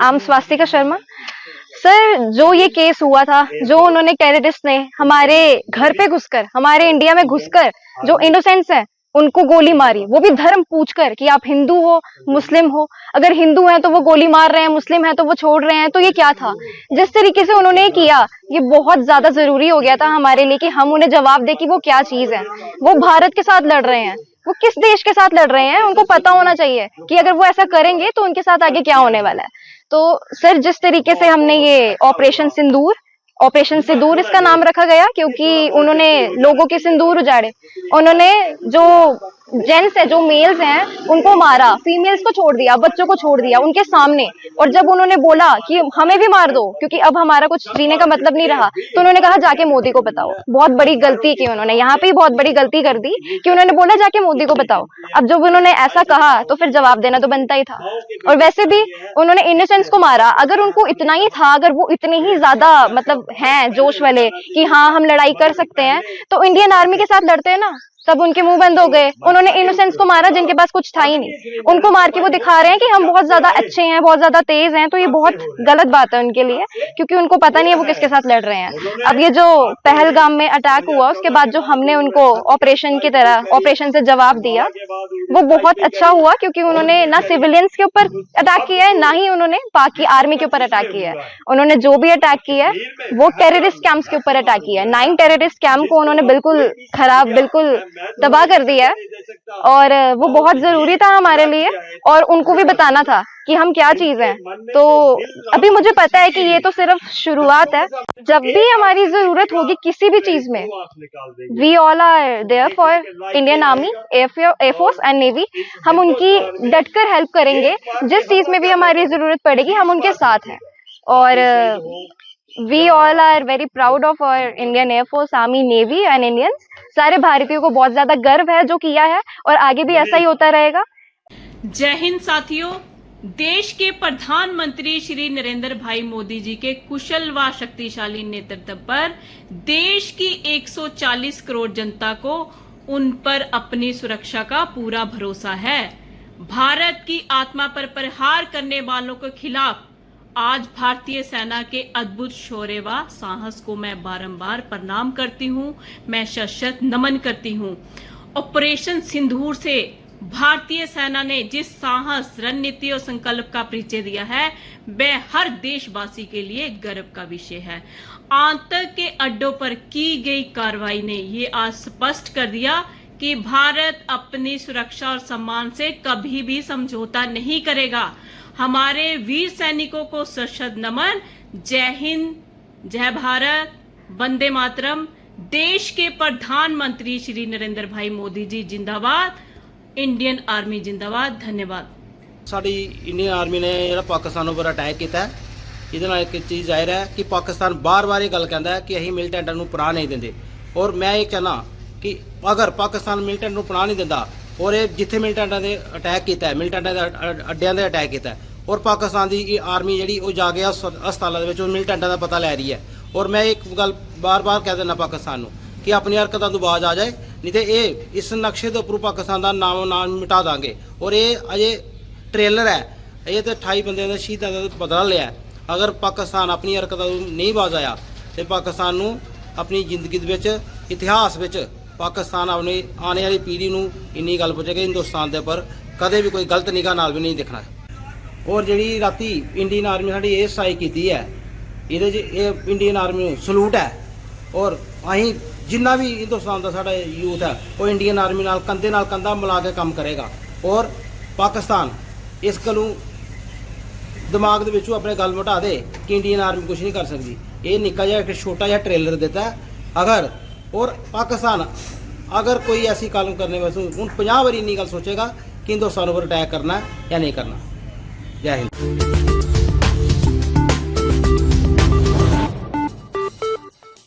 आम स्वास्तिका शर्मा। सर, जो ये केस हुआ था, जो उन्होंने टेररिस्ट ने हमारे घर पे घुसकर, हमारे इंडिया में घुसकर जो इनोसेंट्स है उनको गोली मारी, वो भी धर्म पूछकर कि आप हिंदू हो मुस्लिम हो। अगर हिंदू हैं तो वो गोली मार रहे हैं, मुस्लिम हैं तो वो छोड़ रहे हैं, तो ये क्या था? जिस तरीके से उन्होंने किया, ये बहुत ज्यादा जरूरी हो गया था हमारे लिए कि हम उन्हें जवाब दे कि वो क्या चीज है। वो भारत के साथ लड़ रहे हैं, वो किस देश के साथ लड़ रहे हैं, उनको पता होना चाहिए कि अगर वो ऐसा करेंगे तो उनके साथ आगे क्या होने वाला है। तो सर, जिस तरीके से हमने ये ऑपरेशन सिंदूर इसका नाम रखा गया, क्योंकि उन्होंने लोगों के सिंदूर उजाड़े। उन्होंने जो जेंट्स है, जो मेल्स हैं, उनको मारा, फीमेल्स को छोड़ दिया, बच्चों को छोड़ दिया उनके सामने। और जब उन्होंने बोला कि हमें भी मार दो क्योंकि अब हमारा कुछ जीने का मतलब नहीं रहा, तो उन्होंने कहा जाके मोदी को बताओ। बहुत बड़ी गलती की उन्होंने, यहाँ पे बहुत बड़ी गलती कर दी कि उन्होंने बोला जाके मोदी को बताओ। अब जब उन्होंने ऐसा कहा तो फिर जवाब देना तो बनता ही था। और वैसे भी उन्होंने इनोसेंट्स को मारा। अगर उनको इतना ही था, अगर वो इतने ही ज्यादा मतलब हैं जोश वाले कि हाँ हम लड़ाई कर सकते हैं, तो इंडियन आर्मी के साथ लड़ते हैं ना। तब उनके मुंह बंद हो गए। उन्होंने इनोसेंट्स को मारा जिनके पास कुछ था ही नहीं। उनको मार के वो दिखा रहे हैं कि हम बहुत ज्यादा अच्छे हैं, बहुत ज्यादा तेज हैं। तो ये बहुत गलत बात है उनके लिए, क्योंकि उनको पता नहीं है वो किसके साथ लड़ रहे हैं। अब ये जो पहलगाम में अटैक हुआ, उसके बाद जो हमने उनको ऑपरेशन से जवाब दिया, वो बहुत अच्छा हुआ, क्योंकि उन्होंने ना सिविलियंस के ऊपर अटैक किया है, ना ही उन्होंने बाकी आर्मी के ऊपर अटैक किया है। उन्होंने जो भी अटैक किया है वो टेररिस्ट कैंप्स के ऊपर अटैक किया है। 9 टेररिस्ट कैंप को उन्होंने बिल्कुल खराब, बिल्कुल तबाह कर दिया है। और वो बहुत जरूरी था हमारे लिए, और उनको भी बताना था कि हम क्या चीज हैं। तो अभी मुझे पता है कि ये तो सिर्फ शुरुआत है। जब भी हमारी जरूरत होगी किसी भी चीज में, we all are there for Indian army, air force and navy. हम उनकी डटकर हेल्प करेंगे। जिस चीज में भी हमारी जरूरत पड़ेगी हम उनके साथ हैं। और we all are very proud of our Indian air force, army, navy and Indians. सारे भारतीयों को बहुत ज्यादा गर्व है जो किया है, और आगे भी ऐसा ही होता रहेगा। जय हिंद साथियों। देश के प्रधानमंत्री श्री नरेंद्र भाई मोदी जी के कुशल व शक्तिशाली नेतृत्व पर देश की 140 करोड़ जनता को उन पर अपनी सुरक्षा का पूरा भरोसा है। भारत की आत्मा पर प्रहार करने वालों के खिलाफ आज भारतीय सेना के अद्भुत शौर्य व साहस को मैं बारंबार प्रणाम करती हूं, मैं शत नमन करती हूं। ऑपरेशन सिंदूर से भारतीय सेना ने जिस साहस, रणनीति और संकल्प का परिचय दिया है, वह हर देशवासी के लिए गर्व का विषय है। आतंक के अड्डों पर की गई कार्रवाई ने ये आज स्पष्ट कर दिया कि भारत अपनी सुरक्षा और सम्मान से कभी भी समझौता नहीं करेगा। हमारे वीर सैनिकों को सशस्त्र नमन। जय हिंद, जय भारत, वंदे मातरम। देश के प्रधानमंत्री श्री नरेंद्र भाई मोदी जी जिंदाबाद, इंडियन आर्मी जिंदाबाद। धन्यवाद। साडी इंडियन आर्मी ने ਜਿਹੜਾ ਪਾਕਿਸਤਾਨ ਉੱਪਰ ਅਟੈਕ ਕੀਤਾ, ਇਹਦੇ ਨਾਲ ਇੱਕ ਚੀਜ਼ ਜ਼ਾਹਿਰ ਹੈ ਕਿ ਪਾਕਿਸਤਾਨ ਬਾਰ-ਬਾਰ ਇਹ ਗੱਲ ਕਹਿੰਦਾ ਹੈ ਕਿ ਅਸੀਂ ਮਿਲੀਟੈਂਟਾਂ ਨੂੰ ਪਨਾਹ ਨਹੀਂ ਦਿੰਦੇ। ਔਰ ਮੈਂ ਇਹ ਕਹਿਣਾ ਕਿ ਅਗਰ ਪਾਕਿਸਤਾਨ ਮਿਲੀਟੈਂਟ ਨੂੰ ਪਨਾਹ ਨਹੀਂ ਦਿੰਦਾ, ਔਰ ਇਹ ਜਿੱਥੇ ਮਿਲੀਟੈਂਟਾਂ ਦੇ ਅਟੈਕ ਕੀਤਾ ਹੈ, ਮਿਲੀਟੈਂਟਾਂ ਦੇ ਅੱਡਿਆਂ ਦੇ ਅਟੈਕ ਕੀਤਾ, ਔਰ ਪਾਕਿਸਤਾਨ ਦੀ ਇਹ ਆਰਮੀ ਜਿਹੜੀ ਉਹ ਜਾ ਕੇ ਹਸਪਤਾਲਾਂ ਦੇ ਵਿੱਚ ਉਹ ਮਿਲੀਟੈਂਟਾਂ ਦਾ ਪਤਾ ਲੈ ਰਹੀ ਹੈ। ਔਰ ਮੈਂ ਇੱਕ ਗੱਲ ਬਾਰ-ਬਾਰ ਕਹਿ ਦਿੰਦਾ ਪਾਕਿਸਤਾਨ ਨੂੰ ਕਿ ਆਪਣੀ ਹਰਕਤਾਂ ਤੋਂ ਬਾਜ਼ ਆ ਜਾਏ, नहीं तो ये इस नक्शे के उपरों पाकिस्तान का नाम मिटा देंगे। और ये अजे ट्रेलर है, ये तो 28 बंदे का शहीदों का बदला लिया। अगर पाकिस्तान अपनी हरकतों नहीं बाज आया तो पाकिस्तान नूं अपनी जिंदगी के इतिहास पाकिस्तान अपनी आने वाली पीढ़ी नूं इन्नी गल पुछेगा हिंदुस्तान के उपर कदे भी कोई गलत निगाह नाल भी नहीं दिखना। और जी राती इंडियन आर्मी साड़ी ये स्ट्राइक की है, ये इंडियन आर्मी नूं सलूट है। और अहीं जिन्ना भी हिंदुस्तान का साढ़ा यूथ है वो इंडियन आर्मी नाल कंधे नाल कंधा मिला के काम करेगा। और पाकिस्तान इस गलों दिमाग के अपने गल मिटा दे कि इंडियन आर्मी कुछ नहीं कर सकती। ये निक्का जिहा एक छोटा जिहा ट्रेलर देता है अगर। और पाकिस्तान अगर कोई ऐसी काम करने वास्ते हूँ 50 बारी इन्नी गल सोचेगा कि हिंदुस्तान पर अटैक करना है या नहीं करना। जय हिंद।